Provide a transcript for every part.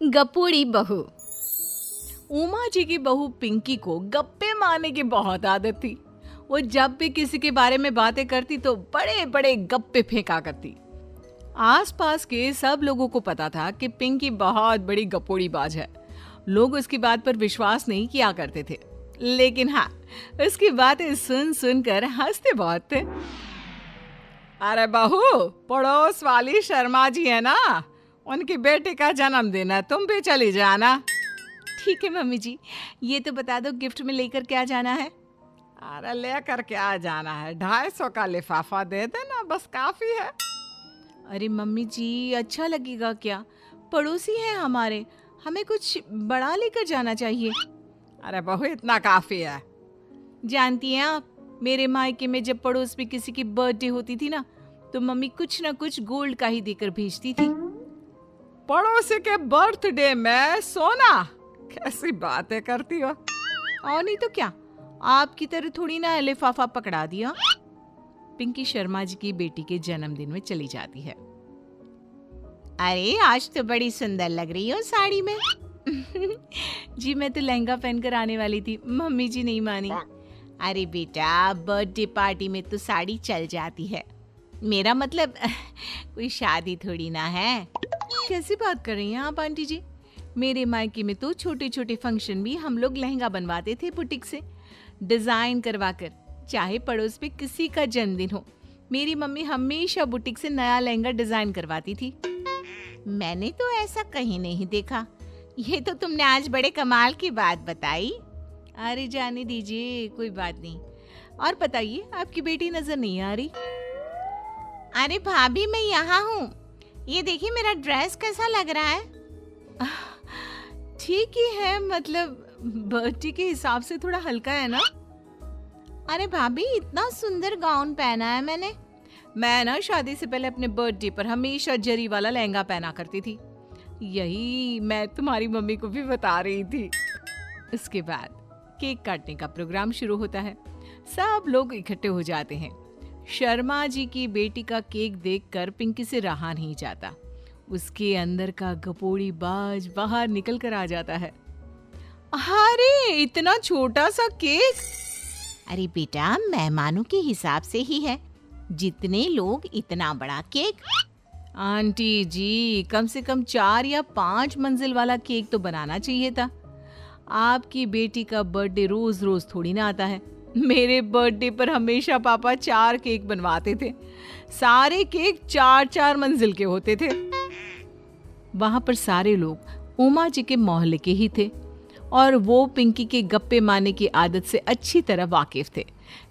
गपोड़ी बहू। उमा जी की बहू पिंकी को गप्पे मारने की बहुत आदत थी। वो जब भी किसी के बारे में बातें करती तो बड़े बड़े गप्पे फेंका करती। आसपास के सब लोगों को पता था कि पिंकी बहुत बड़ी गपोड़ी बाज है। लोग उसकी बात पर विश्वास नहीं किया करते थे, लेकिन हाँ, उसकी बातें सुन सुनकर हंसते बहुत थे। अरे बहू, पड़ोस वाली शर्मा जी है ना, उनकी बेटी का जन्मदिन है, तुम भी चली जाना। ठीक है मम्मी जी, ये तो बता दो गिफ्ट में लेकर क्या जाना है। अरे लेकर क्या जाना है, 250 का लिफाफा दे देना, बस काफी है। अरे मम्मी जी, अच्छा लगेगा क्या? पड़ोसी हैं हमारे, हमें कुछ बड़ा लेकर जाना चाहिए। अरे बहू, इतना काफी है। जानती हैं आप, मेरे मायके में जब पड़ोस में किसी की बर्थडे होती थी ना, तो मम्मी कुछ ना कुछ गोल्ड का ही देकर भेजती थी। पड़ोसी के बर्थडे में सोना? कैसी बातें करती हो। और नहीं तो क्या, आपकी तरह थोड़ी ना लिफाफा पकड़ा दिया। पिंकी शर्मा जी की बेटी के जन्मदिन में चली जाती है। अरे आज तो बड़ी सुंदर लग रही हो साड़ी में। जी मैं तो लहंगा पहनकर आने वाली थी, मम्मी जी नहीं मानी। अरे बेटा, बर्थडे पार्टी में तो साड़ी चल जाती है, मेरा मतलब कोई शादी थोड़ी ना है। कैसी बात कर रही हैं आप आंटी जी? मेरे मायके में तो छोटे छोटे फंक्शन भी हम लोग लहंगा बनवाते थे बुटीक से, डिजाइन करवाकर। चाहे पड़ोस में किसी का जन्मदिन हो, मेरी मम्मी हमेशा बुटीक से नया लहंगा डिजाइन करवाती थी। मैंने तो ऐसा कहीं नहीं देखा, ये तो तुमने आज बड़े कमाल की बात बताई। अरे जाने दीजिए, कोई बात नहीं। और बताइए, आपकी बेटी नजर नहीं आ रही? अरे भाभी, मैं यहाँ हूँ, ये देखिए मेरा ड्रेस कैसा लग रहा है। ठीक ही है, मतलब बर्थडे के हिसाब से थोड़ा हल्का है ना। अरे भाभी, इतना सुंदर गाउन पहना है मैंने। मैं ना शादी से पहले अपने बर्थडे पर हमेशा जरी वाला लहंगा पहना करती थी, यही मैं तुम्हारी मम्मी को भी बता रही थी। उसके बाद केक काटने का प्रोग्राम शुरू होता है। सब लोग इकट्ठे हो जाते हैं। शर्मा जी की बेटी का केक देखकर पिंकी से रहा नहीं जाता। उसके अंदर का गपोड़ी बाज बाहर निकल कर आ जाता है। अरे इतना छोटा सा केक! अरे बेटा, मेहमानों के हिसाब से ही है, जितने लोग इतना बड़ा केक। आंटी जी, कम से कम 4 या 5 मंजिल वाला केक तो बनाना चाहिए था। आपकी बेटी का बर्थडे रोज रोज थोड़ी ना आता है। मेरे बर्थडे पर हमेशा पापा 4 केक बनवाते थे, सारे केक 4-4 मंजिल के होते थे। वहां पर सारे लोग उमा जी के मोहल्ले के ही थे और वो पिंकी के गप्पे मारने की आदत से अच्छी तरह वाकिफ थे,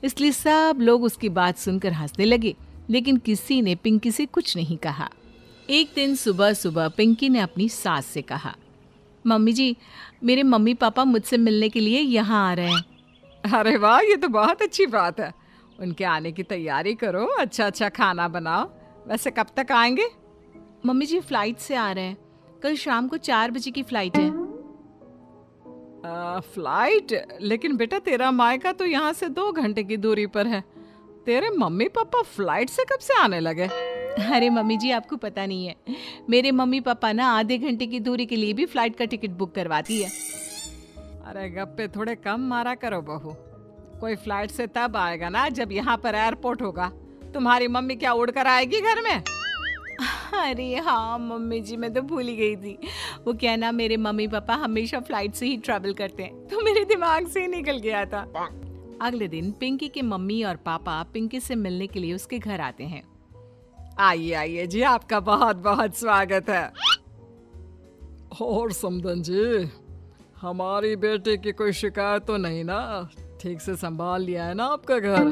इसलिए सब लोग उसकी बात सुनकर हंसने लगे, लेकिन किसी ने पिंकी से कुछ नहीं कहा। एक दिन सुबह सुबह पिंकी ने अपनी सास से कहा, मम्मी जी, मेरे मम्मी पापा मुझसे मिलने के लिए यहाँ आ रहे हैं। अरे वाह, ये तो बहुत अच्छी बात है। उनके आने की तैयारी करो, अच्छा अच्छा खाना बनाओ। वैसे कब तक आएंगे? मम्मी जी फ्लाइट से आ रहे हैं, कल शाम को 4 बजे की फ्लाइट है। फ्लाइट? लेकिन बेटा, तेरा मायका तो यहाँ से 2 घंटे की दूरी पर है। तेरे मम्मी पापा फ्लाइट से कब से आने लगे? अरे मम्मी जी, आपको पता नहीं है, मेरे मम्मी पापा ना आधे घंटे की दूरी के लिए भी फ्लाइट का टिकट बुक करवाती है। अरे गप्पे थोड़े कम मारा करो बहू, कोई फ्लाइट से तब आएगा ना जब यहाँ पर एयरपोर्ट होगा। तुम्हारी मम्मी क्या उड़कर आएगी घर में? अरे हाँ मम्मी जी, मैं तो भूल ही गई थी। वो क्या ना, मेरे मम्मी पापा हमेशा फ्लाइट से ही ट्रैवल करते हैं, तो मेरे दिमाग से ही निकल गया था। अगले दिन पिंकी के मम्मी और पापा पिंकी से मिलने के लिए उसके घर आते हैं। आइए आइए जी, आपका बहुत बहुत स्वागत है। और समदन जी, हमारी बेटी की कोई शिकायत तो नहीं ना? ठीक से संभाल लिया है ना आपका घर?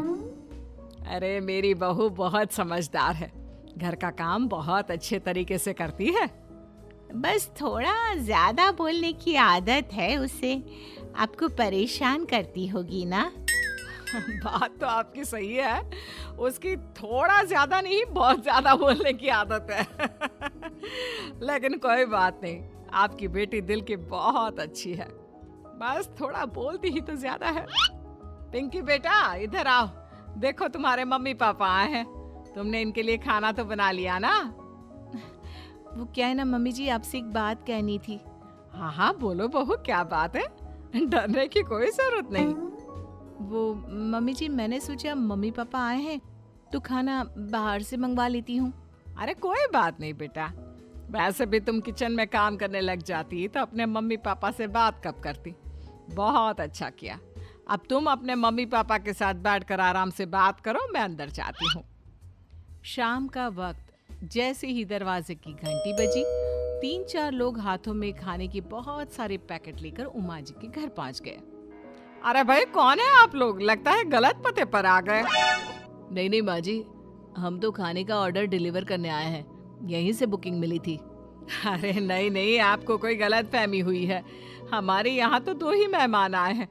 अरे मेरी बहू बहुत समझदार है, घर का काम बहुत अच्छे तरीके से करती है। बस थोड़ा ज्यादा बोलने की आदत है उसे, आपको परेशान करती होगी ना? बात तो आपकी सही है, उसकी थोड़ा ज्यादा नहीं बहुत ज्यादा बोलने की आदत है। लेकिन कोई बात नहीं, आपकी बेटी दिल की बहुत अच्छी है, बस थोड़ा बोलती ही तो ज्यादा है। पिंकी बेटा, इधर आओ, देखो तुम्हारे मम्मी पापा आए हैं, तुमने इनके लिए खाना तो बना लिया ना? वो क्या है ना मम्मी जी, आपसे एक बात कहनी थी। हाँ हाँ बोलो बहू, क्या बात है? डरने की कोई जरूरत नहीं। वो मम्मी जी, मैंने सोचा मम्मी पापा आए हैं तो खाना बाहर से मंगवा लेती हूँ। अरे कोई बात नहीं बेटा, वैसे भी तुम किचन में काम करने लग जाती तो अपने मम्मी पापा से बात कब करती। बहुत अच्छा किया। अब तुम अपने मम्मी पापा के साथ बैठकर आराम से बात करो, मैं अंदर जाती हूँ। शाम का वक्त जैसे ही दरवाजे की घंटी बजी, 3-4 लोग हाथों में खाने के बहुत सारे पैकेट लेकर उमा जी के घर पहुंच गए। अरे भाई कौन है आप लोग? लगता है गलत पते पर आ गए। नहीं नहीं माँ जी, हम तो खाने का ऑर्डर डिलीवर करने आए हैं, यहीं से बुकिंग मिली थी। अरे नहीं नहीं, आपको कोई गलत फहमी हुई है। हमारे यहाँ तो 2 ही मेहमान आए हैं।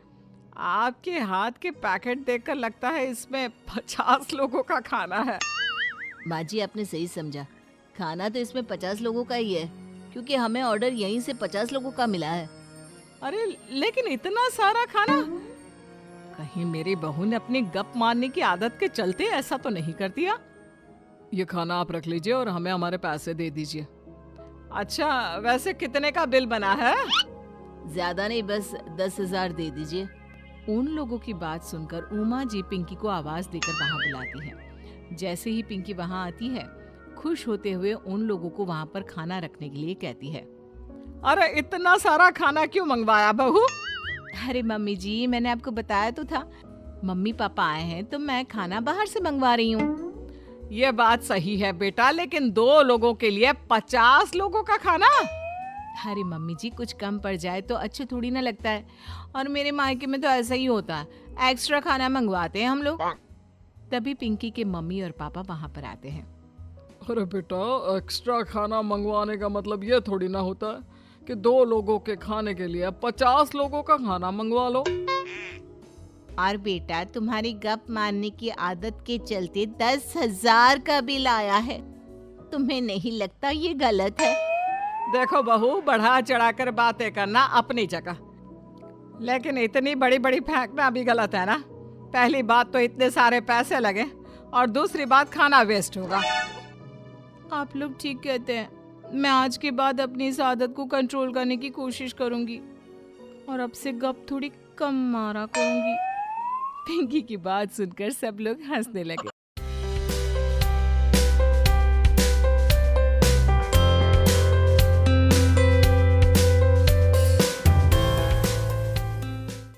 आपके हाथ के पैकेट देखकर लगता है इसमें 50 लोगों का खाना है। माँ जी, आपने सही समझा, खाना तो इसमें 50 लोगों का ही है, क्योंकि हमें ऑर्डर यहीं से 50 लोगों का मिला है। अरे लेकिन इतना सारा खाना, कहीं मेरी बहू ने अपनी गप मारने की आदत के चलते ऐसा तो नहीं कर दिया? ये खाना आप रख लीजिए और हमें हमारे पैसे दे दीजिए। अच्छा, वैसे कितने का बिल बना है? ज्यादा नहीं, बस 10,000 दे दीजिए। उन लोगों की बात सुनकर उमा जी पिंकी को आवाज देकर वहां बुलाती है। जैसे ही पिंकी वहां आती है, खुश होते हुए उन लोगों को वहां पर खाना रखने के लिए कहती है। अरे इतना सारा खाना क्यों मंगवाया बहू? अरे मम्मी जी, मैंने आपको बताया तो था, मम्मी पापा आए हैं तो मैं खाना बाहर से मंगवा रही हूँ। ये बात सही है बेटा, लेकिन 2 लोगों के लिए 50 लोगों का खाना? अरे मम्मी जी, कुछ कम पड़ जाए तो अच्छे थोड़ी ना लगता है, और मेरे मायके में तो ऐसा ही होता है, एक्स्ट्रा खाना मंगवाते हैं हम लोग। तभी पिंकी के मम्मी और पापा वहां पर आते हैं। अरे बेटा, एक्स्ट्रा खाना मंगवाने का मतलब ये थोड़ी ना होता है कि 2 लोगों के खाने के लिए 50 लोगों का खाना मंगवा लो। और बेटा, तुम्हारी गप मारने की आदत के चलते 10,000 का बिल आया है। तुम्हें नहीं लगता ये गलत है? देखो बहू, बढ़ा चढ़ाकर बातें करना अपनी जगह, लेकिन इतनी बड़ी बड़ी फेंकना भी गलत है ना। पहली बात तो इतने सारे पैसे लगे, और दूसरी बात खाना वेस्ट होगा। आप लोग ठीक कहते हैं, मैं आज के बाद अपनी इस आदत को कंट्रोल करने की कोशिश करूंगी और अब से गप थोड़ी कम मारा करूंगी। पिंकी की बात सुनकर सब लोग हंसने लगे।